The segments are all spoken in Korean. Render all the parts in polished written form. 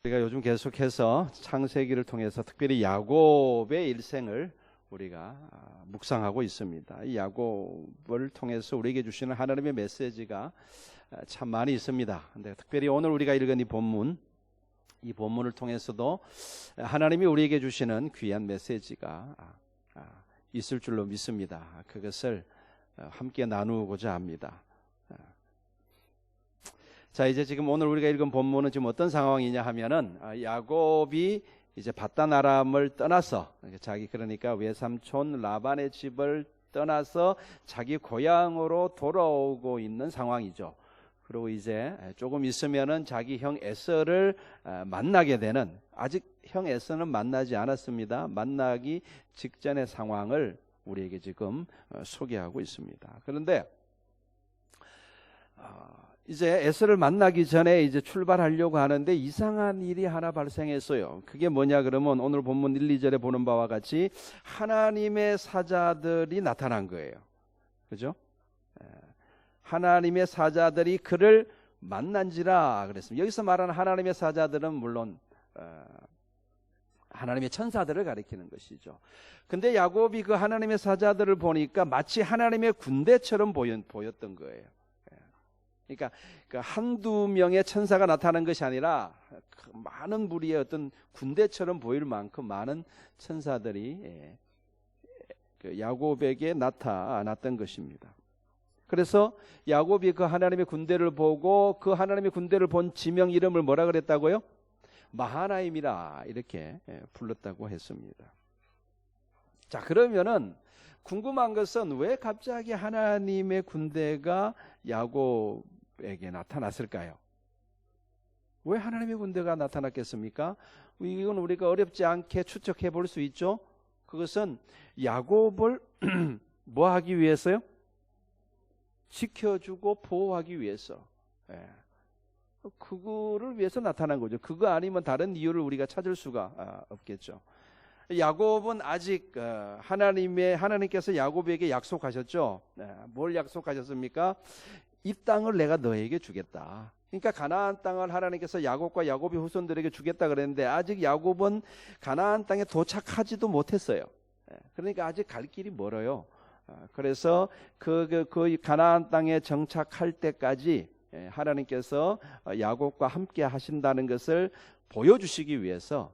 우리가 요즘 계속해서 창세기를 통해서 특별히 야곱의 일생을 우리가 묵상하고 있습니다. 이 야곱을 통해서 우리에게 주시는 하나님의 메시지가 참 많이 있습니다. 근데 특별히 오늘 우리가 읽은 이 본문을 통해서도 하나님이 우리에게 주시는 귀한 메시지가 있을 줄로 믿습니다. 그것을 함께 나누고자 합니다. 자, 이제 지금 오늘 우리가 읽은 본문은 지금 어떤 상황이냐 하면은 야곱이 이제 밧단 아람을 떠나서 그러니까 외삼촌 라반의 집을 떠나서 자기 고향으로 돌아오고 있는 상황이죠. 그리고 이제 조금 있으면은 자기 형 에서를 만나게 되는, 아직 형 에서는 만나지 않았습니다. 만나기 직전의 상황을 우리에게 지금 소개하고 있습니다. 그런데 이제 에서를 만나기 전에 이제 출발하려고 하는데 이상한 일이 하나 발생했어요. 그게 뭐냐 그러면 오늘 본문 1, 2절에 보는 바와 같이 하나님의 사자들이 나타난 거예요. 그죠? 하나님의 사자들이 그를 만난지라 그랬습니다. 여기서 말하는 하나님의 사자들은 물론 하나님의 천사들을 가리키는 것이죠. 근데 야곱이 그 하나님의 사자들을 보니까 마치 하나님의 군대처럼 보였던 거예요. 그러니까 한두 명의 천사가 나타난 것이 아니라 많은 무리의 어떤 군대처럼 보일 만큼 많은 천사들이 야곱에게 나타났던 것입니다. 그래서 야곱이 그 하나님의 군대를 보고 그 하나님의 군대를 본 지명 이름을 뭐라 그랬다고요? 마하나임이라 이렇게 불렀다고 했습니다. 자, 그러면은 궁금한 것은 왜 갑자기 하나님의 군대가 야곱에게 나타났을까요? 왜 하나님의 군대가 나타났겠습니까? 이건 우리가 어렵지 않게 추측해 볼 수 있죠. 그것은 야곱을 뭐 하기 위해서요? 지켜주고 보호하기 위해서. 그거를 위해서 나타난 거죠. 그거 아니면 다른 이유를 우리가 찾을 수가 없겠죠. 야곱은 아직 하나님께서 야곱에게 약속하셨죠. 뭘 약속하셨습니까? 이 땅을 내가 너에게 주겠다. 그러니까 가나안 땅을 하나님께서 야곱과 야곱의 후손들에게 주겠다 그랬는데 아직 야곱은 가나안 땅에 도착하지도 못했어요. 그러니까 아직 갈 길이 멀어요. 그래서 그 가나안 땅에 정착할 때까지 하나님께서 야곱과 함께 하신다는 것을 보여주시기 위해서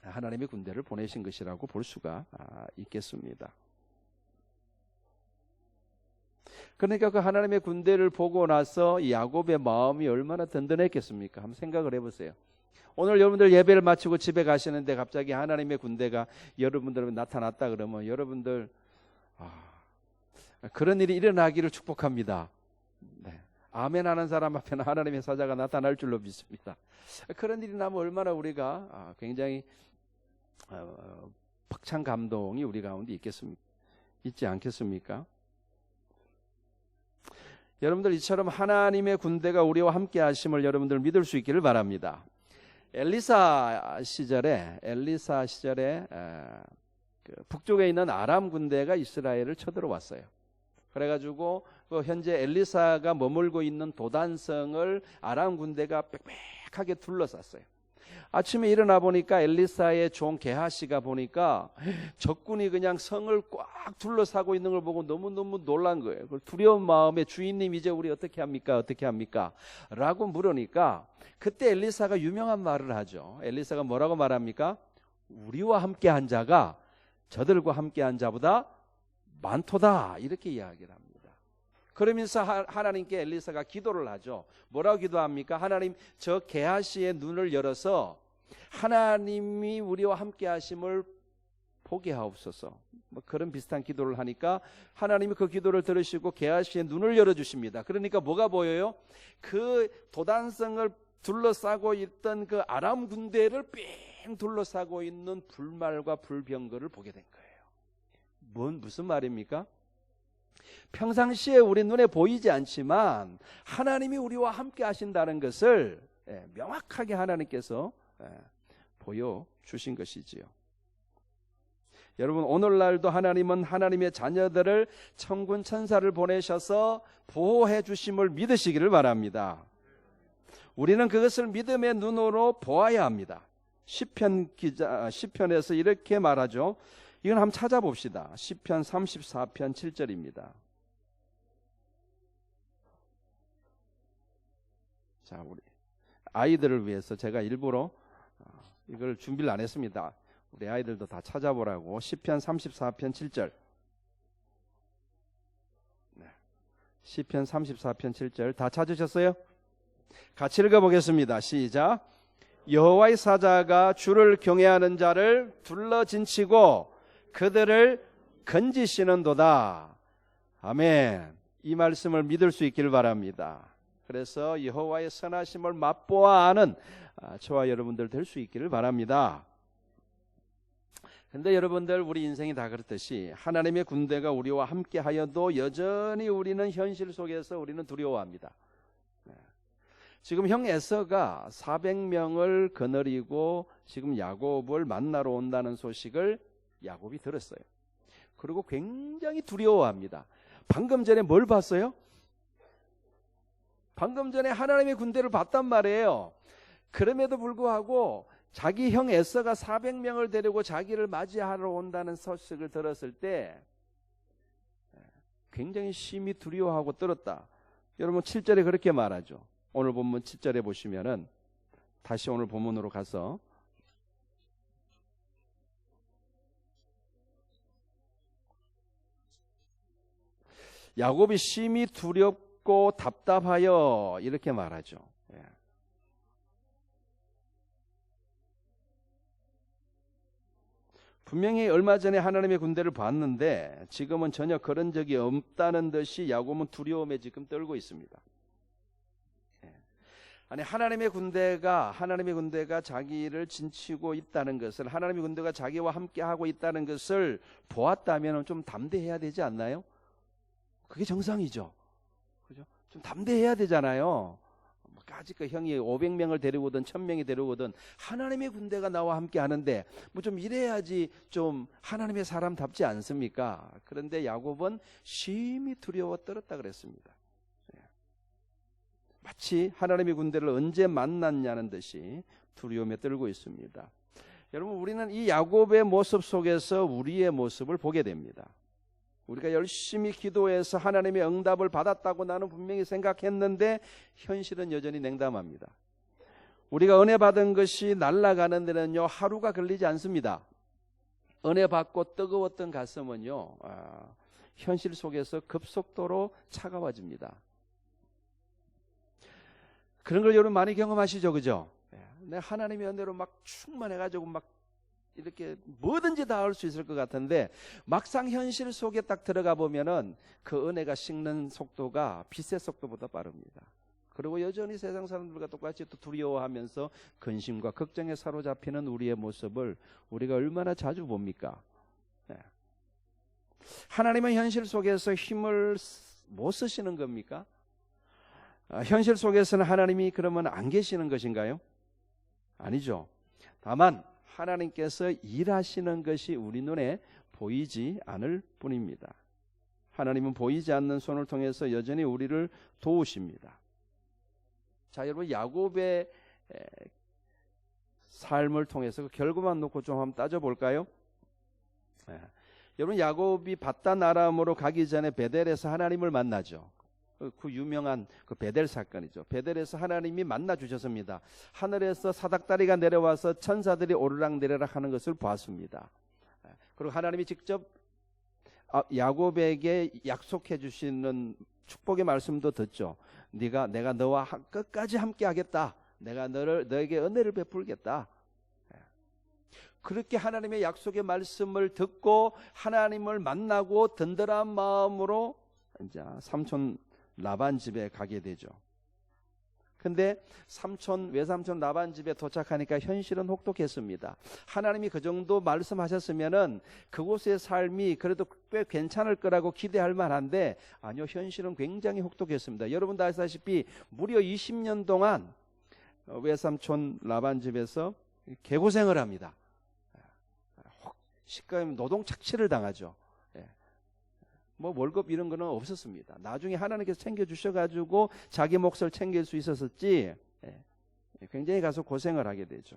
하나님의 군대를 보내신 것이라고 볼 수가 있겠습니다. 그러니까 그 하나님의 군대를 보고 나서 야곱의 마음이 얼마나 든든했겠습니까? 한번 생각을 해보세요. 오늘 여러분들 예배를 마치고 집에 가시는데 갑자기 하나님의 군대가 여러분들 나타났다 그러면 여러분들 그런 일이 일어나기를 축복합니다. 네. 아멘 하는 사람 앞에는 하나님의 사자가 나타날 줄로 믿습니다. 그런 일이 나면 얼마나 우리가 굉장히 벅찬 감동이 우리 가운데 있지 않겠습니까? 여러분들 이처럼 하나님의 군대가 우리와 함께 하심을 여러분들 믿을 수 있기를 바랍니다. 엘리사 시절에 북쪽에 있는 아람 군대가 이스라엘을 쳐들어왔어요. 그래가지고 현재 엘리사가 머물고 있는 도단성을 아람 군대가 빽빽하게 둘러쌌어요. 아침에 일어나 보니까 엘리사의 종 게하시가 보니까 적군이 그냥 성을 꽉 둘러싸고 있는 걸 보고 너무너무 놀란 거예요. 두려운 마음에 주인님 이제 우리 어떻게 합니까? 라고 물으니까 그때 엘리사가 유명한 말을 하죠. 엘리사가 뭐라고 말합니까? 우리와 함께한 자가 저들과 함께한 자보다 많도다 이렇게 이야기를 합니다. 그러면서 하나님께 엘리사가 기도를 하죠. 뭐라고 기도합니까? 하나님 저 게하시의 눈을 열어서 하나님이 우리와 함께 하심을 보게 하옵소서. 그런 비슷한 기도를 하니까 하나님이 그 기도를 들으시고 게하시의 눈을 열어주십니다. 그러니까 뭐가 보여요? 그 도단성을 둘러싸고 있던 그 아람 군대를 삥 둘러싸고 있는 불말과 불병거를 보게 된 거예요. 무슨 말입니까? 평상시에 우리 눈에 보이지 않지만 하나님이 우리와 함께 하신다는 것을 명확하게 하나님께서 보여주신 것이지요. 여러분 오늘날도 하나님은 하나님의 자녀들을 천군 천사를 보내셔서 보호해 주심을 믿으시기를 바랍니다. 우리는 그것을 믿음의 눈으로 보아야 합니다. 시편에서 이렇게 말하죠. 이건 한번 찾아봅시다. 시편 34편 7절입니다. 자, 우리 아이들을 위해서 제가 일부러 이걸 준비를 안 했습니다. 우리 아이들도 다 찾아보라고. 시편 34편 7절. 네. 시편 34편 7절 다 찾으셨어요? 같이 읽어보겠습니다. 시작. 여호와의 사자가 주를 경외하는 자를 둘러진치고 그들을 건지시는도다. 아멘. 이 말씀을 믿을 수 있기를 바랍니다. 그래서 여호와의 선하심을 맛보아 아는 저와 여러분들 될 수 있기를 바랍니다. 근데 여러분들, 우리 인생이 다 그렇듯이 하나님의 군대가 우리와 함께 하여도 여전히 우리는 현실 속에서 우리는 두려워합니다. 지금 형 에서가 400명을 거느리고 지금 야곱을 만나러 온다는 소식을 야곱이 들었어요. 그리고 굉장히 두려워합니다. 방금 전에 뭘 봤어요? 방금 전에 하나님의 군대를 봤단 말이에요. 그럼에도 불구하고 자기 형 에서가 400명을 데리고 자기를 맞이하러 온다는 소식을 들었을 때 굉장히 심히 두려워하고 떨었다. 여러분 7절에 그렇게 말하죠. 오늘 본문 7절에 보시면은, 다시 오늘 본문으로 가서 야곱이 심히 두렵고 답답하여 이렇게 말하죠. 분명히 얼마 전에 하나님의 군대를 봤는데 지금은 전혀 그런 적이 없다는 듯이 야곱은 두려움에 지금 떨고 있습니다. 아니, 하나님의 군대가 자기를 진치고 있다는 것을, 하나님의 군대가 자기와 함께 하고 있다는 것을 보았다면 좀 담대해야 되지 않나요? 그게 정상이죠. 그죠? 좀 담대해야 되잖아요. 아직까 형이 500명을 데리고든 1000명이 데리고든 하나님의 군대가 나와 함께 하는데 뭐 좀 이래야지 좀 하나님의 사람답지 않습니까? 그런데 야곱은 심히 두려워 떨었다 그랬습니다. 마치 하나님의 군대를 언제 만났냐는 듯이 두려움에 떨고 있습니다. 여러분, 우리는 이 야곱의 모습 속에서 우리의 모습을 보게 됩니다. 우리가 열심히 기도해서 하나님의 응답을 받았다고 나는 분명히 생각했는데 현실은 여전히 냉담합니다. 우리가 은혜 받은 것이 날아가는 데는요 하루가 걸리지 않습니다. 은혜 받고 뜨거웠던 가슴은요 현실 속에서 급속도로 차가워집니다. 그런 걸 여러분 많이 경험하시죠, 그죠? 내가 하나님의 은혜로 막 충만해가지고 막 이렇게 뭐든지 다 할 수 있을 것 같은데 막상 현실 속에 딱 들어가 보면은 그 은혜가 식는 속도가 빛의 속도보다 빠릅니다. 그리고 여전히 세상 사람들과 똑같이 또 두려워하면서 근심과 걱정에 사로잡히는 우리의 모습을 우리가 얼마나 자주 봅니까? 하나님은 현실 속에서 힘을 못 쓰시는 겁니까? 현실 속에서는 하나님이 그러면 안 계시는 것인가요? 아니죠. 다만 하나님께서 일하시는 것이 우리 눈에 보이지 않을 뿐입니다. 하나님은 보이지 않는 손을 통해서 여전히 우리를 도우십니다. 자, 여러분, 야곱의 삶을 통해서 그 결과만 놓고 좀 한번 따져볼까요? 여러분, 야곱이 바단 아람으로 가기 전에 베델에서 하나님을 만나죠. 그 유명한 그 베델 사건이죠. 베델에서 하나님이 만나 주셨습니다. 하늘에서 사닥다리가 내려와서 천사들이 오르락내리락 하는 것을 보았습니다. 그리고 하나님이 직접 야곱에게 약속해 주시는 축복의 말씀도 듣죠. 내가 너와 끝까지 함께 하겠다. 내가 너에게 은혜를 베풀겠다. 그렇게 하나님의 약속의 말씀을 듣고 하나님을 만나고 든든한 마음으로 이제 삼촌 라반 집에 가게 되죠. 근데 외삼촌 라반 집에 도착하니까 현실은 혹독했습니다. 하나님이 그 정도 말씀하셨으면은 그곳의 삶이 그래도 꽤 괜찮을 거라고 기대할 만한데 아니요, 현실은 굉장히 혹독했습니다. 여러분도 아시다시피 무려 20년 동안 외삼촌 라반 집에서 개고생을 합니다. 시가면 노동 착취를 당하죠. 뭐 월급 이런 거는 없었습니다. 나중에 하나님께서 챙겨주셔가지고 자기 몫을 챙길 수 있었었지 굉장히 가서 고생을 하게 되죠.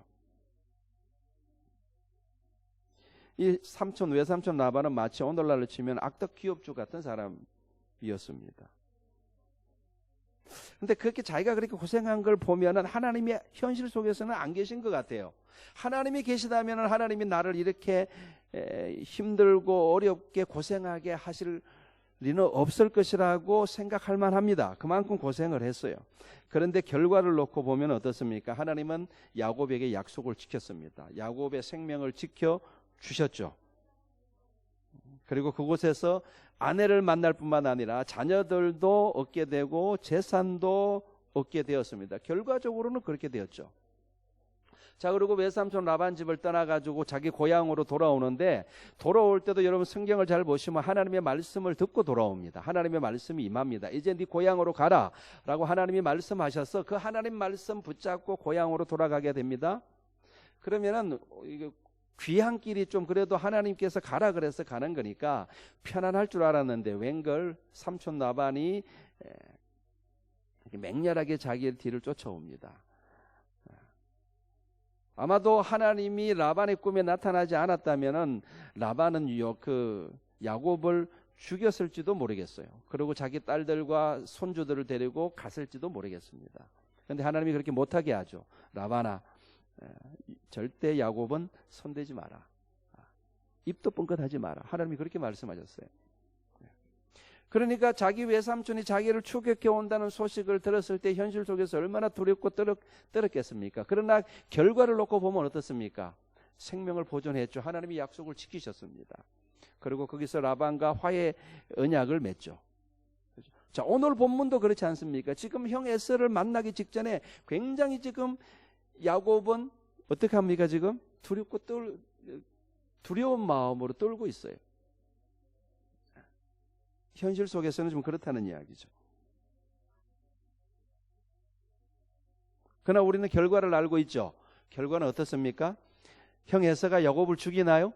이 삼촌, 외삼촌 라반은 마치 오늘날로 치면 악덕 기업주 같은 사람이었습니다. 근데 그렇게 자기가 그렇게 고생한 걸 보면은 하나님이 현실 속에서는 안 계신 것 같아요. 하나님이 계시다면 하나님이 나를 이렇게 힘들고 어렵게 고생하게 하실 리는 없을 것이라고 생각할 만합니다. 그만큼 고생을 했어요. 그런데 결과를 놓고 보면 어떻습니까? 하나님은 야곱에게 약속을 지켰습니다. 야곱의 생명을 지켜 주셨죠. 그리고 그곳에서 아내를 만날 뿐만 아니라 자녀들도 얻게 되고 재산도 얻게 되었습니다. 결과적으로는 그렇게 되었죠. 자, 그리고 외삼촌 라반 집을 떠나가지고 자기 고향으로 돌아오는데, 돌아올 때도 여러분 성경을 잘 보시면 하나님의 말씀을 듣고 돌아옵니다. 하나님의 말씀이 임합니다. 이제 네 고향으로 가라 라고 하나님이 말씀하셔서 그 하나님 말씀 붙잡고 고향으로 돌아가게 됩니다. 그러면은 이게 귀한 길이 좀 그래도 하나님께서 가라 그래서 가는 거니까 편안할 줄 알았는데, 웬걸 삼촌 라반이 맹렬하게 자기의 뒤를 쫓아옵니다. 아마도 하나님이 라반의 꿈에 나타나지 않았다면은 라반은 야곱을 죽였을지도 모르겠어요. 그리고 자기 딸들과 손주들을 데리고 갔을지도 모르겠습니다. 그런데 하나님이 그렇게 못하게 하죠. 라반아, 절대 야곱은 손대지 마라. 입도 뻥끗하지 마라. 하나님이 그렇게 말씀하셨어요. 그러니까 자기 외삼촌이 자기를 추격해 온다는 소식을 들었을 때 현실 속에서 얼마나 두렵고 떨었겠습니까? 그러나 결과를 놓고 보면 어떻습니까? 생명을 보존했죠. 하나님이 약속을 지키셨습니다. 그리고 거기서 라반과 화해 언약을 맺죠. 자, 오늘 본문도 그렇지 않습니까? 지금 형 에서를 만나기 직전에 굉장히 지금 야곱은 어떻게 합니까? 지금 두려운 마음으로 떨고 있어요. 현실 속에서는 좀 그렇다는 이야기죠. 그러나 우리는 결과를 알고 있죠. 결과는 어떻습니까? 형 에서가 야곱을 죽이나요?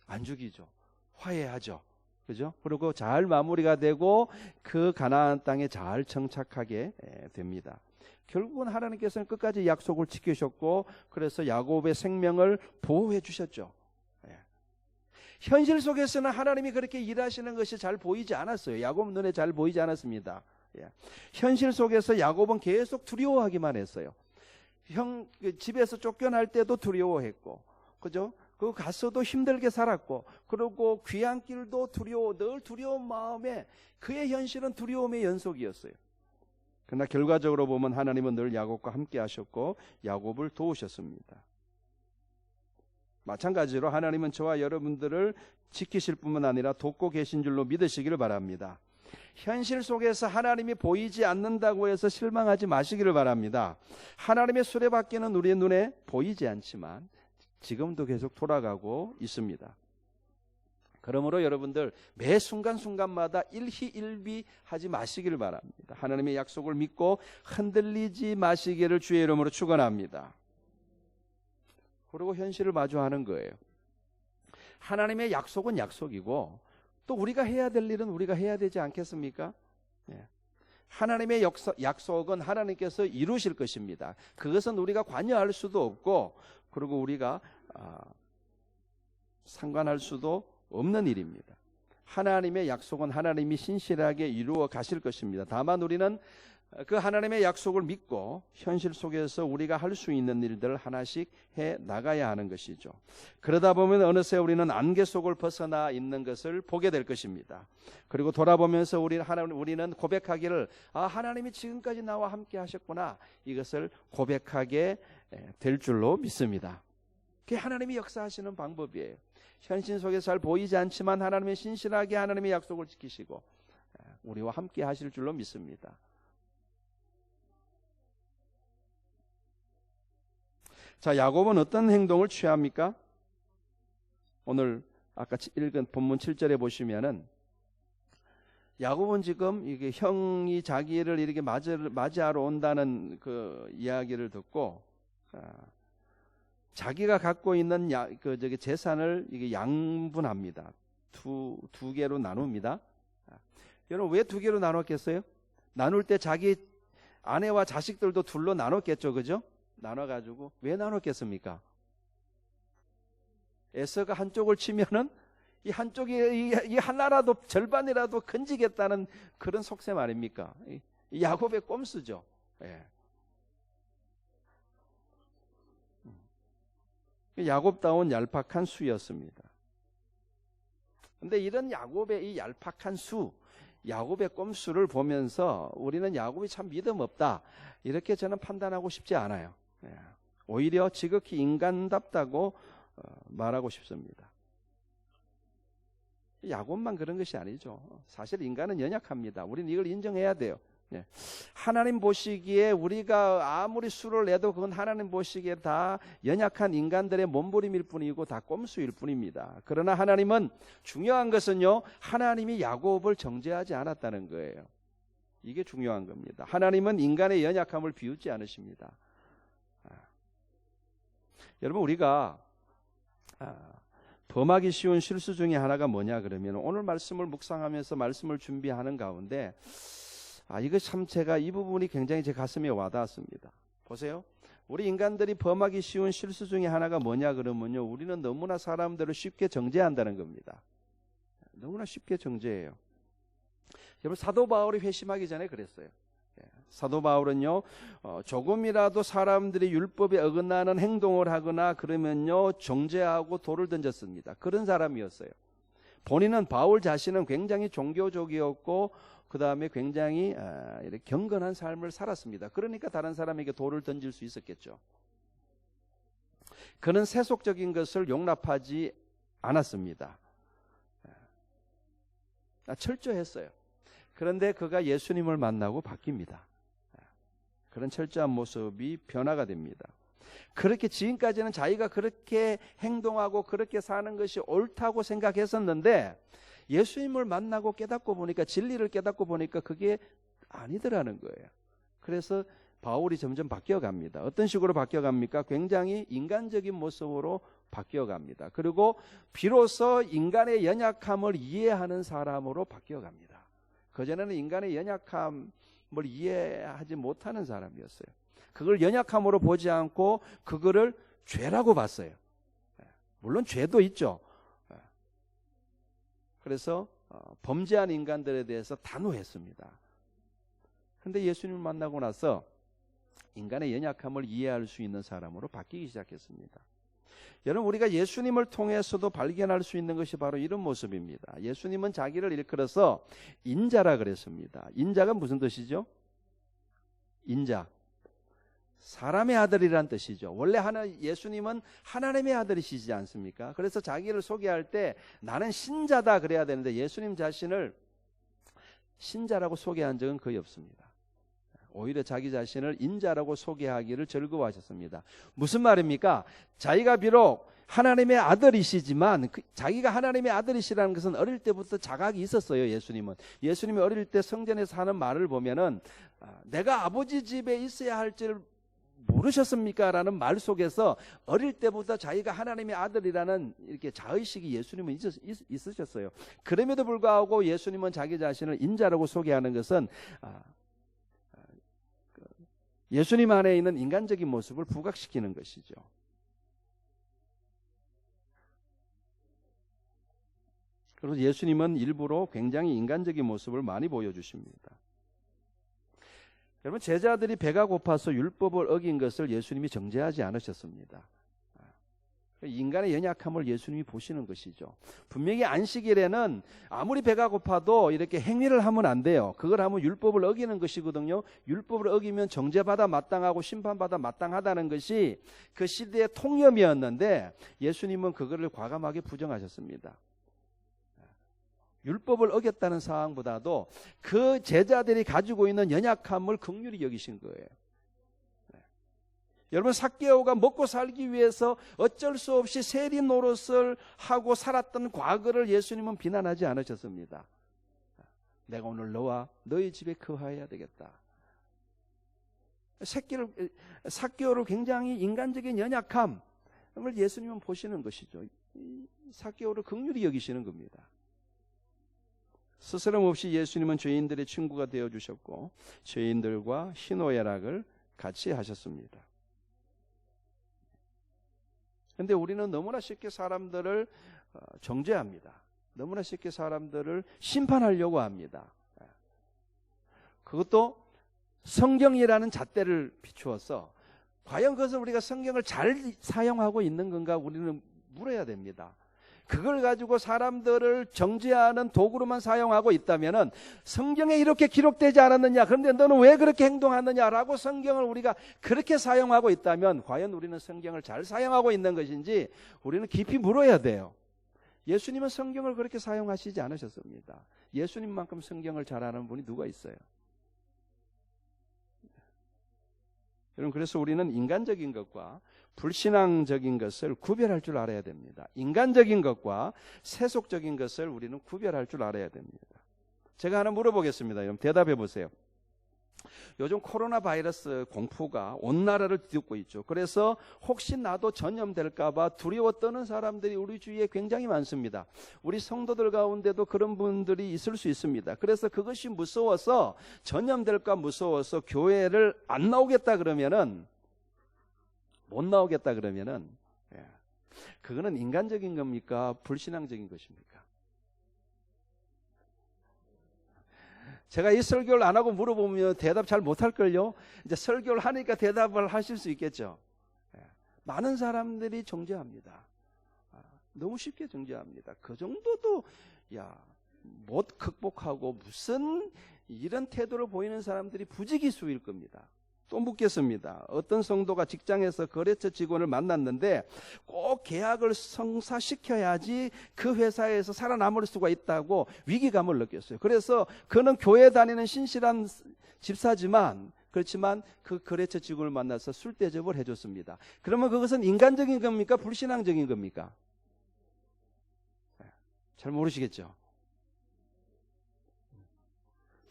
안 죽이죠. 화해하죠. 그죠? 그리고 잘 마무리가 되고 그 가나안 땅에 잘 정착하게 됩니다. 결국은 하나님께서는 끝까지 약속을 지키셨고, 그래서 야곱의 생명을 보호해 주셨죠. 현실 속에서는 하나님이 그렇게 일하시는 것이 잘 보이지 않았어요. 야곱 눈에 잘 보이지 않았습니다. 현실 속에서 야곱은 계속 두려워하기만 했어요. 집에서 쫓겨날 때도 두려워했고, 그죠? 그 가서도 힘들게 살았고, 그리고 귀한 길도 늘 두려운 마음에, 그의 현실은 두려움의 연속이었어요. 그러나 결과적으로 보면 하나님은 늘 야곱과 함께 하셨고 야곱을 도우셨습니다. 마찬가지로 하나님은 저와 여러분들을 지키실 뿐만 아니라 돕고 계신 줄로 믿으시기를 바랍니다. 현실 속에서 하나님이 보이지 않는다고 해서 실망하지 마시기를 바랍니다. 하나님의 수레바퀴는 우리의 눈에 보이지 않지만 지금도 계속 돌아가고 있습니다. 그러므로 여러분들 매 순간순간마다 일희일비하지 마시기를 바랍니다. 하나님의 약속을 믿고 흔들리지 마시기를 주의 이름으로 축원합니다. 그리고 현실을 마주하는 거예요. 하나님의 약속은 약속이고 또 우리가 해야 될 일은 우리가 해야 되지 않겠습니까? 하나님의 약속은 하나님께서 이루실 것입니다. 그것은 우리가 관여할 수도 없고, 그리고 우리가 상관할 수도 없는 일입니다. 하나님의 약속은 하나님이 신실하게 이루어 가실 것입니다. 다만 우리는 그 하나님의 약속을 믿고 현실 속에서 우리가 할 수 있는 일들을 하나씩 해 나가야 하는 것이죠. 그러다 보면 어느새 우리는 안개 속을 벗어나 있는 것을 보게 될 것입니다. 그리고 돌아보면서 우리는 고백하기를, 하나님이 지금까지 나와 함께 하셨구나, 이것을 고백하게 될 줄로 믿습니다. 그게 하나님이 역사하시는 방법이에요. 현실 속에 잘 보이지 않지만 하나님의 신실하게 하나님의 약속을 지키시고 우리와 함께 하실 줄로 믿습니다. 자, 야곱은 어떤 행동을 취합니까? 오늘 아까 읽은 본문 7절에 보시면은 야곱은 지금 이게 형이 자기를 이렇게 맞이하러 온다는 그 이야기를 듣고 자기가 갖고 있는 재산을 이게 양분합니다. 두 개로 나눕니다. 여러분, 왜 두 개로 나눴겠어요? 나눌 때 자기 아내와 자식들도 둘로 나눴겠죠, 그죠? 나눠가지고 왜 나눴겠습니까? 에서가 한쪽을 치면은 이 한쪽이 이 하나라도 절반이라도 건지겠다는 그런 속셈 아닙니까? 이 야곱의 꼼수죠. 예. 야곱다운 얄팍한 수였습니다. 근데 이런 야곱의 이 얄팍한 수, 야곱의 꼼수를 보면서 우리는 야곱이 참 믿음 없다, 이렇게 저는 판단하고 싶지 않아요. 예. 오히려 지극히 인간답다고 말하고 싶습니다. 야곱만 그런 것이 아니죠. 사실 인간은 연약합니다. 우리는 이걸 인정해야 돼요. 예. 하나님 보시기에 우리가 아무리 수를 내도 그건 하나님 보시기에 다 연약한 인간들의 몸부림일 뿐이고 다 꼼수일 뿐입니다. 그러나 하나님은, 중요한 것은요, 하나님이 야곱을 정죄하지 않았다는 거예요. 이게 중요한 겁니다. 하나님은 인간의 연약함을 비웃지 않으십니다. 여러분, 우리가 범하기 쉬운 실수 중에 하나가 뭐냐 그러면, 오늘 말씀을 묵상하면서 말씀을 준비하는 가운데 이거 참 제가 이 부분이 굉장히 제 가슴에 와닿았습니다. 보세요. 우리 인간들이 범하기 쉬운 실수 중에 하나가 뭐냐 그러면요, 우리는 너무나 사람들을 쉽게 정죄한다는 겁니다. 너무나 쉽게 정죄해요. 여러분, 사도 바울이 회심하기 전에 그랬어요. 사도 바울은요, 조금이라도 사람들이 율법에 어긋나는 행동을 하거나 그러면요, 정죄하고 돌을 던졌습니다. 그런 사람이었어요. 본인은, 바울 자신은 굉장히 종교적이었고 그 다음에 굉장히 이렇게 경건한 삶을 살았습니다. 그러니까 다른 사람에게 돌을 던질 수 있었겠죠. 그는 세속적인 것을 용납하지 않았습니다. 철저했어요. 그런데 그가 예수님을 만나고 바뀝니다. 그런 철저한 모습이 변화가 됩니다. 그렇게 지금까지는 자기가 그렇게 행동하고 그렇게 사는 것이 옳다고 생각했었는데, 예수님을 만나고 깨닫고 보니까, 진리를 깨닫고 보니까 그게 아니더라는 거예요. 그래서 바울이 점점 바뀌어갑니다. 어떤 식으로 바뀌어갑니까? 굉장히 인간적인 모습으로 바뀌어갑니다. 그리고 비로소 인간의 연약함을 이해하는 사람으로 바뀌어갑니다. 그전에는 인간의 연약함을 이해하지 못하는 사람이었어요. 그걸 연약함으로 보지 않고 그거를 죄라고 봤어요. 물론 죄도 있죠. 그래서 범죄한 인간들에 대해서 단호했습니다. 그런데 예수님을 만나고 나서 인간의 연약함을 이해할 수 있는 사람으로 바뀌기 시작했습니다. 여러분, 우리가 예수님을 통해서도 발견할 수 있는 것이 바로 이런 모습입니다. 예수님은 자기를 일컬어서 인자라 그랬습니다. 인자가 무슨 뜻이죠? 인자, 사람의 아들이란 뜻이죠. 원래 예수님은 하나님의 아들이시지 않습니까? 그래서 자기를 소개할 때 나는 신자다 그래야 되는데, 예수님 자신을 신자라고 소개한 적은 거의 없습니다. 오히려 자기 자신을 인자라고 소개하기를 즐거워하셨습니다. 무슨 말입니까? 자기가 비록 하나님의 아들이시지만 자기가 하나님의 아들이시라는 것은 어릴 때부터 자각이 있었어요. 예수님이 어릴 때 성전에서 하는 말을 보면은 내가 아버지 집에 있어야 할 줄 모르셨습니까? 라는 말 속에서 어릴 때부터 자기가 하나님의 아들이라는 이렇게 자의식이 예수님은 있으셨어요. 그럼에도 불구하고 예수님은 자기 자신을 인자라고 소개하는 것은 예수님 안에 있는 인간적인 모습을 부각시키는 것이죠. 그리고 예수님은 일부러 굉장히 인간적인 모습을 많이 보여주십니다. 여러분, 제자들이 배가 고파서 율법을 어긴 것을 예수님이 정죄하지 않으셨습니다. 인간의 연약함을 예수님이 보시는 것이죠. 분명히 안식일에는 아무리 배가 고파도 이렇게 행위를 하면 안 돼요. 그걸 하면 율법을 어기는 것이거든요. 율법을 어기면 정죄받아 마땅하고 심판받아 마땅하다는 것이 그 시대의 통념이었는데, 예수님은 그거를 과감하게 부정하셨습니다. 율법을 어겼다는 상황보다도 그 제자들이 가지고 있는 연약함을 긍휼히 여기신 거예요. 여러분, 삭개오가 먹고 살기 위해서 어쩔 수 없이 세리 노릇을 하고 살았던 과거를 예수님은 비난하지 않으셨습니다. 내가 오늘 너와 너희 집에 거하여야 되겠다. 삭개오를 굉장히 인간적인 연약함을 예수님은 보시는 것이죠. 삭개오를 긍휼히 여기시는 겁니다. 스스럼 없이 예수님은 죄인들의 친구가 되어주셨고 죄인들과 희노애락을 같이 하셨습니다. 근데 우리는 너무나 쉽게 사람들을 정죄합니다. 너무나 쉽게 사람들을 심판하려고 합니다. 그것도 성경이라는 잣대를 비추어서 과연 그것을 우리가 성경을 잘 사용하고 있는 건가 우리는 물어야 됩니다. 그걸 가지고 사람들을 정죄하는 도구로만 사용하고 있다면 성경에 이렇게 기록되지 않았느냐, 그런데 너는 왜 그렇게 행동하느냐라고 성경을 우리가 그렇게 사용하고 있다면 과연 우리는 성경을 잘 사용하고 있는 것인지 우리는 깊이 물어야 돼요. 예수님은 성경을 그렇게 사용하시지 않으셨습니다. 예수님만큼 성경을 잘 아는 분이 누가 있어요? 여러분, 그래서 우리는 인간적인 것과 불신앙적인 것을 구별할 줄 알아야 됩니다. 인간적인 것과 세속적인 것을 우리는 구별할 줄 알아야 됩니다. 제가 하나 물어보겠습니다. 여러분 대답해 보세요. 요즘 코로나 바이러스 공포가 온 나라를 뒤덮고 있죠. 그래서 혹시 나도 전염될까 봐 두려워 떠는 사람들이 우리 주위에 굉장히 많습니다. 우리 성도들 가운데도 그런 분들이 있을 수 있습니다. 그래서 그것이 무서워서, 전염될까 무서워서 교회를 안 나오겠다 그러면은, 못 나오겠다 그러면은, 그거는 인간적인 겁니까? 불신앙적인 것입니까? 제가 이 설교를 안 하고 물어보면 대답 잘 못할걸요. 이제 설교를 하니까 대답을 하실 수 있겠죠. 많은 사람들이 정죄합니다. 너무 쉽게 정죄합니다. 그 정도도 못 극복하고 무슨 이런 태도를 보이는 사람들이 부지기수일 겁니다. 또 묻겠습니다. 어떤 성도가 직장에서 거래처 직원을 만났는데 꼭 계약을 성사시켜야지 그 회사에서 살아남을 수가 있다고 위기감을 느꼈어요. 그래서 그는 교회 다니는 신실한 집사지만, 그렇지만 그 거래처 직원을 만나서 술 대접을 해줬습니다. 그러면 그것은 인간적인 겁니까? 불신앙적인 겁니까? 잘 모르시겠죠?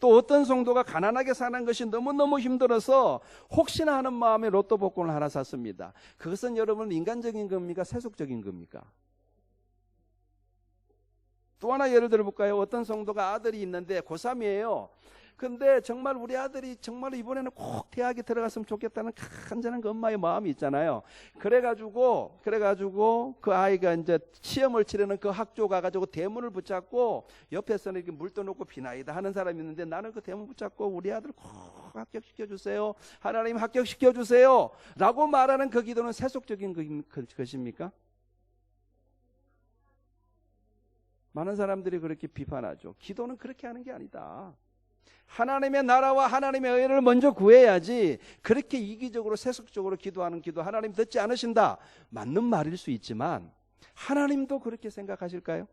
또 어떤 성도가 가난하게 사는 것이 너무너무 힘들어서 혹시나 하는 마음에 로또 복권을 하나 샀습니다. 그것은 여러분 인간적인 겁니까? 세속적인 겁니까? 또 하나 예를 들어볼까요? 어떤 성도가 아들이 있는데 고3이에요. 근데 정말 우리 아들이 정말 이번에는 꼭 대학에 들어갔으면 좋겠다는 간절한 그 엄마의 마음이 있잖아요. 그래가지고 그 아이가 이제 시험을 치르는 그 학교 가가지고 대문을 붙잡고 옆에서는 이렇게 물도 놓고 비나이다 하는 사람이 있는데, 나는 그 대문 붙잡고 우리 아들 꼭 합격시켜주세요. 하나님 합격시켜주세요. 라고 말하는 그 기도는 세속적인 것입니까? 많은 사람들이 그렇게 비판하죠. 기도는 그렇게 하는 게 아니다. 하나님의 나라와 하나님의 의를 먼저 구해야지 그렇게 이기적으로 세속적으로 기도하는 기도 하나님 듣지 않으신다. 맞는 말일 수 있지만 하나님도 그렇게 생각하실까요?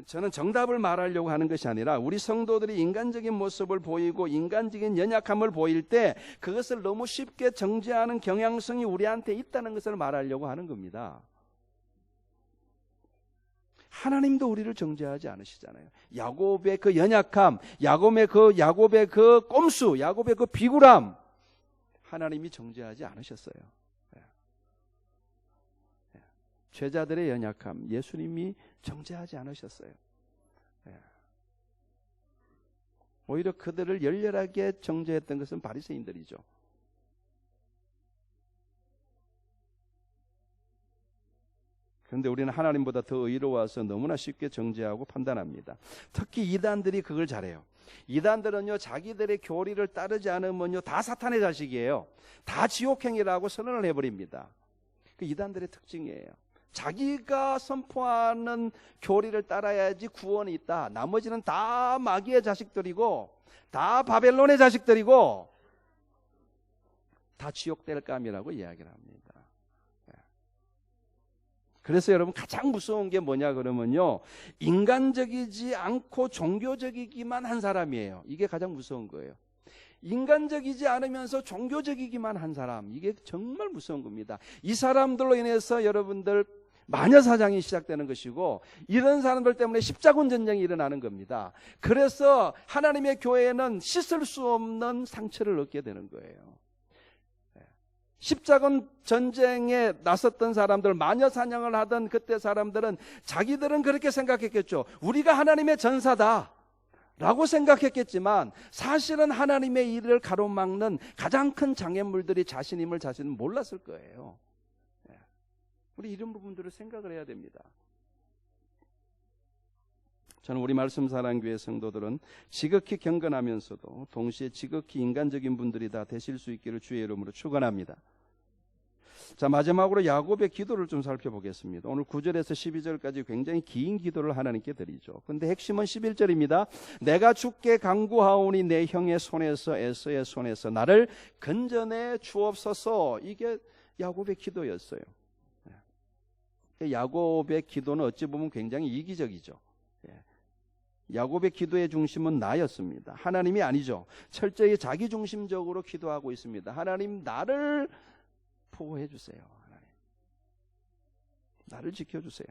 저는 정답을 말하려고 하는 것이 아니라 우리 성도들이 인간적인 모습을 보이고 인간적인 연약함을 보일 때 그것을 너무 쉽게 정죄하는 경향성이 우리한테 있다는 것을 말하려고 하는 겁니다. 하나님도 우리를 정죄하지 않으시잖아요. 야곱의 그 연약함, 야곱의 그 꼼수, 야곱의 그 비굴함, 하나님이 정죄하지 않으셨어요. 죄자들의 연약함, 예수님이 정죄하지 않으셨어요. 오히려 그들을 열렬하게 정죄했던 것은 바리새인들이죠. 그런데 우리는 하나님보다 더 의로워서 너무나 쉽게 정죄하고 판단합니다. 특히 이단들이 그걸 잘해요. 이단들은요, 자기들의 교리를 따르지 않으면요 다 사탄의 자식이에요. 다 지옥행이라고 선언을 해버립니다. 그 이단들의 특징이에요. 자기가 선포하는 교리를 따라야지 구원이 있다. 나머지는 다 마귀의 자식들이고 다 바벨론의 자식들이고 다 지옥될 감이라고 이야기를 합니다. 그래서 여러분 가장 무서운 게 뭐냐 그러면요, 인간적이지 않고 종교적이기만 한 사람이에요. 이게 가장 무서운 거예요. 인간적이지 않으면서 종교적이기만 한 사람, 이게 정말 무서운 겁니다. 이 사람들로 인해서 여러분들 마녀사장이 시작되는 것이고, 이런 사람들 때문에 십자군 전쟁이 일어나는 겁니다. 그래서 하나님의 교회는 씻을 수 없는 상처를 얻게 되는 거예요. 십자군 전쟁에 나섰던 사람들, 마녀 사냥을 하던 그때 사람들은 자기들은 그렇게 생각했겠죠. 우리가 하나님의 전사다 라고 생각했겠지만 사실은 하나님의 일을 가로막는 가장 큰 장애물들이 자신임을 자신은 몰랐을 거예요. 우리 이런 부분들을 생각을 해야 됩니다. 저는 우리 말씀사랑교회 성도들은 지극히 경건하면서도 동시에 지극히 인간적인 분들이 다 되실 수 있기를 주의 이름으로 축원합니다. 자, 마지막으로 야곱의 기도를 좀 살펴보겠습니다. 오늘 9절에서 12절까지 굉장히 긴 기도를 하나님께 드리죠. 근데 핵심은 11절입니다. 내가 주께 간구하오니 내 형의 손에서 에서의 손에서 나를 건져내 주옵소서. 이게 야곱의 기도였어요. 야곱의 기도는 어찌 보면 굉장히 이기적이죠. 야곱의 기도의 중심은 나였습니다. 하나님이 아니죠. 철저히 자기중심적으로 기도하고 있습니다. 하나님, 나를 보호해 주세요. 하나님, 나를 지켜주세요.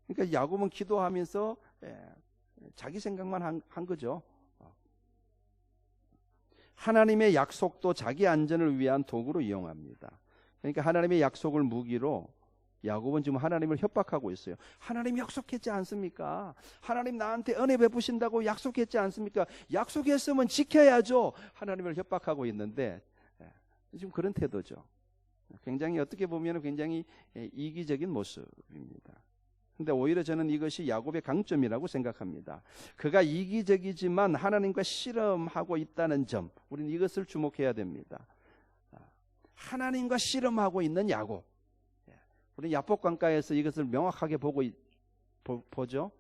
그러니까 야곱은 기도하면서 자기 생각만 한 거죠. 하나님의 약속도 자기 안전을 위한 도구로 이용합니다. 그러니까 하나님의 약속을 무기로 야곱은 지금 하나님을 협박하고 있어요. 하나님 약속했지 않습니까? 하나님 나한테 은혜 베푸신다고 약속했지 않습니까? 약속했으면 지켜야죠. 하나님을 협박하고 있는데 지금 그런 태도죠. 굉장히 어떻게 보면 굉장히 이기적인 모습입니다. 근데 오히려 저는 이것이 야곱의 강점이라고 생각합니다. 그가 이기적이지만 하나님과 씨름하고 있다는 점, 우리는 이것을 주목해야 됩니다. 하나님과 씨름하고 있는 야곱. 우리 야복강가에서 이것을 명확하게 보죠.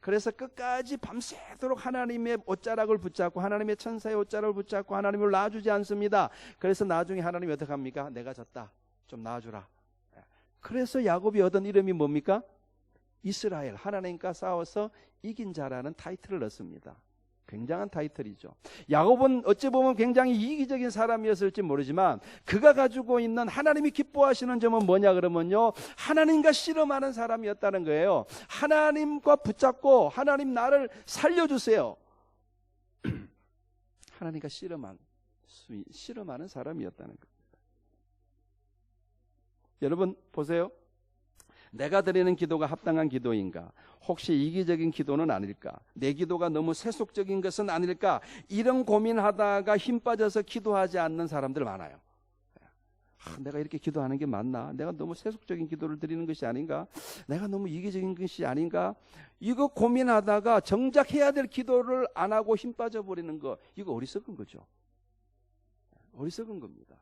그래서 끝까지 밤새도록 하나님의 옷자락을 붙잡고 하나님의 천사의 옷자락을 붙잡고 하나님을 놔주지 않습니다. 그래서 나중에 하나님이 어떻게 합니까? 내가 졌다, 좀 놔주라. 그래서 야곱이 얻은 이름이 뭡니까? 이스라엘, 하나님과 싸워서 이긴 자라는 타이틀을 얻습니다. 굉장한 타이틀이죠. 야곱은 어찌 보면 굉장히 이기적인 사람이었을지 모르지만 그가 가지고 있는 하나님이 기뻐하시는 점은 뭐냐 그러면요, 하나님과 씨름하는 사람이었다는 거예요. 하나님과 붙잡고 하나님 나를 살려주세요. 하나님과 씨름하는 사람이었다는 겁니다. 여러분 보세요. 내가 드리는 기도가 합당한 기도인가? 혹시 이기적인 기도는 아닐까? 내 기도가 너무 세속적인 것은 아닐까? 이런 고민하다가 힘 빠져서 기도하지 않는 사람들 많아요. 내가 이렇게 기도하는 게 맞나? 내가 너무 세속적인 기도를 드리는 것이 아닌가? 내가 너무 이기적인 것이 아닌가? 이거 고민하다가 정작 해야 될 기도를 안 하고 힘 빠져버리는 거, 이거 어리석은 거죠. 어리석은 겁니다.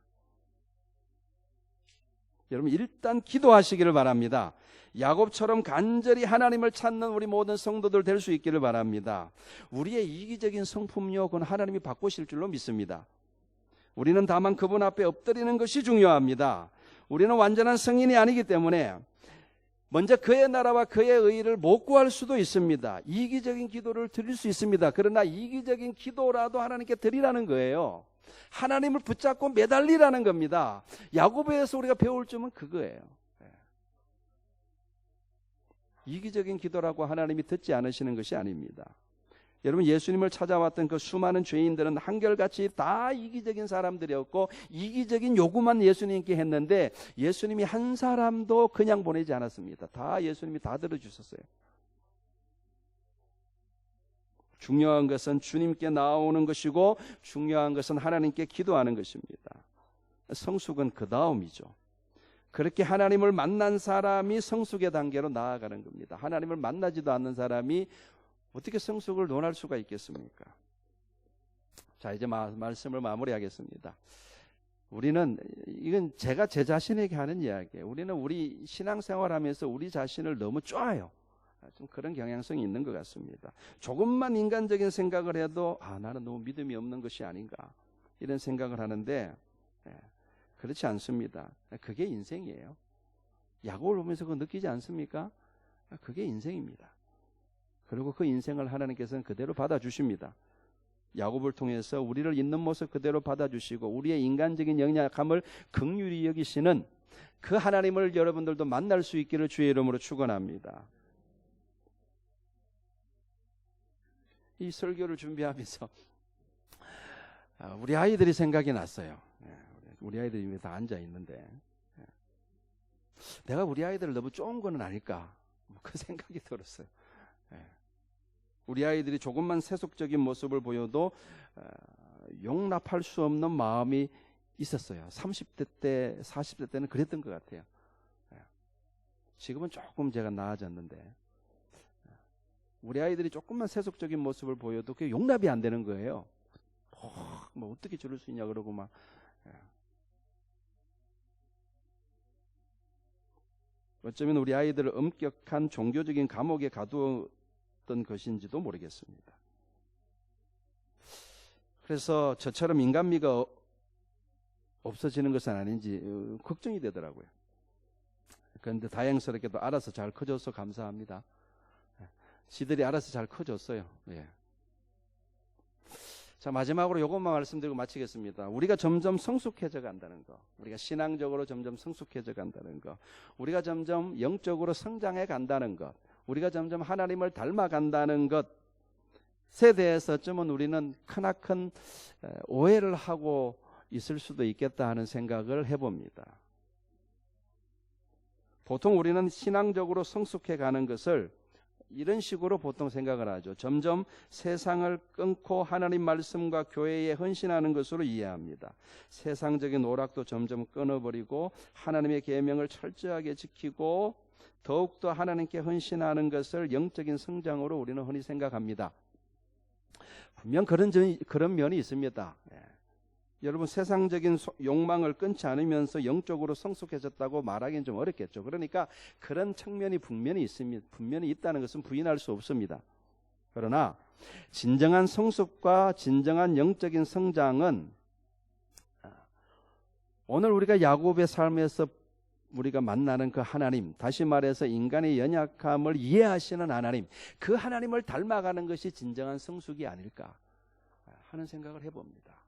여러분 일단 기도하시기를 바랍니다. 야곱처럼 간절히 하나님을 찾는 우리 모든 성도들 될 수 있기를 바랍니다. 우리의 이기적인 성품요, 그건 하나님이 바꾸실 줄로 믿습니다. 우리는 다만 그분 앞에 엎드리는 것이 중요합니다. 우리는 완전한 성인이 아니기 때문에 먼저 그의 나라와 그의 의를 못 구할 수도 있습니다. 이기적인 기도를 드릴 수 있습니다. 그러나 이기적인 기도라도 하나님께 드리라는 거예요. 하나님을 붙잡고 매달리라는 겁니다. 야곱에서 우리가 배울 점은 그거예요. 이기적인 기도라고 하나님이 듣지 않으시는 것이 아닙니다. 여러분 예수님을 찾아왔던 그 수많은 죄인들은 한결같이 다 이기적인 사람들이었고 이기적인 요구만 예수님께 했는데 예수님이 한 사람도 그냥 보내지 않았습니다. 다 예수님이 다 들어주셨어요. 중요한 것은 주님께 나오는 것이고 중요한 것은 하나님께 기도하는 것입니다. 성숙은 그 다음이죠. 그렇게 하나님을 만난 사람이 성숙의 단계로 나아가는 겁니다. 하나님을 만나지도 않는 사람이 어떻게 성숙을 논할 수가 있겠습니까? 자, 이제 말씀을 마무리하겠습니다. 우리는, 이건 제가 제 자신에게 하는 이야기예요. 우리는 우리 신앙생활하면서 우리 자신을 너무 쪼아요. 좀 그런 경향성이 있는 것 같습니다. 조금만 인간적인 생각을 해도 나는 너무 믿음이 없는 것이 아닌가 이런 생각을 하는데 그렇지 않습니다. 그게 인생이에요. 야곱을 보면서 그거 느끼지 않습니까? 그게 인생입니다. 그리고 그 인생을 하나님께서는 그대로 받아주십니다. 야곱을 통해서 우리를 있는 모습 그대로 받아주시고 우리의 인간적인 연약함을 긍휼히 여기시는 그 하나님을 여러분들도 만날 수 있기를 주의 이름으로 축원합니다. 이 설교를 준비하면서 우리 아이들이 생각이 났어요. 우리 아이들이 다 앉아 있는데 내가 우리 아이들을 너무 좋은 거는 아닐까? 그 생각이 들었어요. 우리 아이들이 조금만 세속적인 모습을 보여도 용납할 수 없는 마음이 있었어요. 30대 때, 40대 때는 그랬던 것 같아요. 지금은 조금 제가 나아졌는데 우리 아이들이 조금만 세속적인 모습을 보여도 그게 용납이 안 되는 거예요. 뭐 어떻게 저럴 수 있냐 그러고 막. 어쩌면 우리 아이들을 엄격한 종교적인 감옥에 가두었던 것인지도 모르겠습니다. 그래서 저처럼 인간미가 없어지는 것은 아닌지 걱정이 되더라고요. 그런데 다행스럽게도 알아서 잘 커져서 감사합니다. 지들이 알아서 잘 커졌어요. 예. 자, 마지막으로 이것만 말씀드리고 마치겠습니다. 우리가 점점 성숙해져 간다는 거, 우리가 신앙적으로 점점 성숙해져 간다는 거, 우리가 점점 영적으로 성장해 간다는 것, 우리가 점점 하나님을 닮아 간다는 것에 대해서 어쩌면 우리는 크나큰 오해를 하고 있을 수도 있겠다 하는 생각을 해봅니다. 보통 우리는 신앙적으로 성숙해 가는 것을 이런 식으로 보통 생각을 하죠. 점점 세상을 끊고 하나님 말씀과 교회에 헌신하는 것으로 이해합니다. 세상적인 오락도 점점 끊어버리고 하나님의 계명을 철저하게 지키고 더욱더 하나님께 헌신하는 것을 영적인 성장으로 우리는 흔히 생각합니다. 분명 그런 면이 있습니다. 여러분, 세상적인 욕망을 끊지 않으면서 영적으로 성숙해졌다고 말하기는 좀 어렵겠죠. 그러니까 그런 측면이 분명히 있다는 것은 부인할 수 없습니다. 그러나 진정한 성숙과 진정한 영적인 성장은 오늘 우리가 야곱의 삶에서 우리가 만나는 그 하나님, 다시 말해서 인간의 연약함을 이해하시는 하나님, 그 하나님을 닮아가는 것이 진정한 성숙이 아닐까 하는 생각을 해봅니다.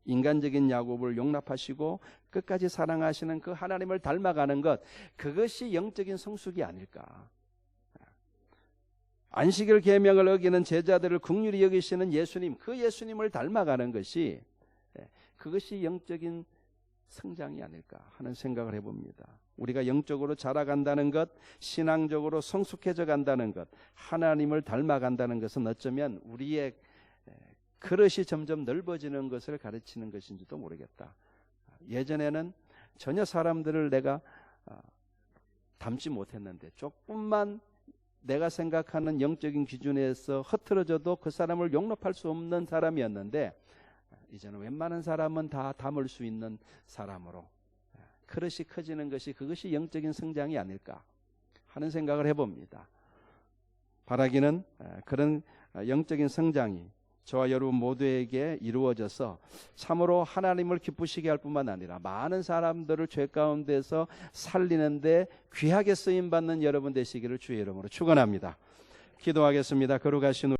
인간적인 야곱을 용납하시고 끝까지 사랑하시는 그 하나님을 닮아가는 것, 그것이 영적인 성숙이 아닐까. 안식일 계명을 어기는 제자들을 긍휼히 여기시는 예수님, 그 예수님을 닮아가는 것이 그것이 영적인 성장이 아닐까 하는 생각을 해봅니다. 우리가 영적으로 자라간다는 것, 신앙적으로 성숙해져 간다는 것, 하나님을 닮아간다는 것은 어쩌면 우리의 그릇이 점점 넓어지는 것을 가르치는 것인지도 모르겠다. 예전에는 전혀 사람들을 내가 닮지 못했는데 조금만 내가 생각하는 영적인 기준에서 흐트러져도 그 사람을 용납할 수 없는 사람이었는데 이제는 웬만한 사람은 다 담을 수 있는 사람으로 그릇이 커지는 것이, 그것이 영적인 성장이 아닐까 하는 생각을 해봅니다. 바라기는 그런 영적인 성장이 저와 여러분 모두에게 이루어져서 참으로 하나님을 기쁘시게 할 뿐만 아니라 많은 사람들을 죄 가운데서 살리는데 귀하게 쓰임받는 여러분 되시기를 주의 이름으로 축원합니다. 기도하겠습니다. 거룩하신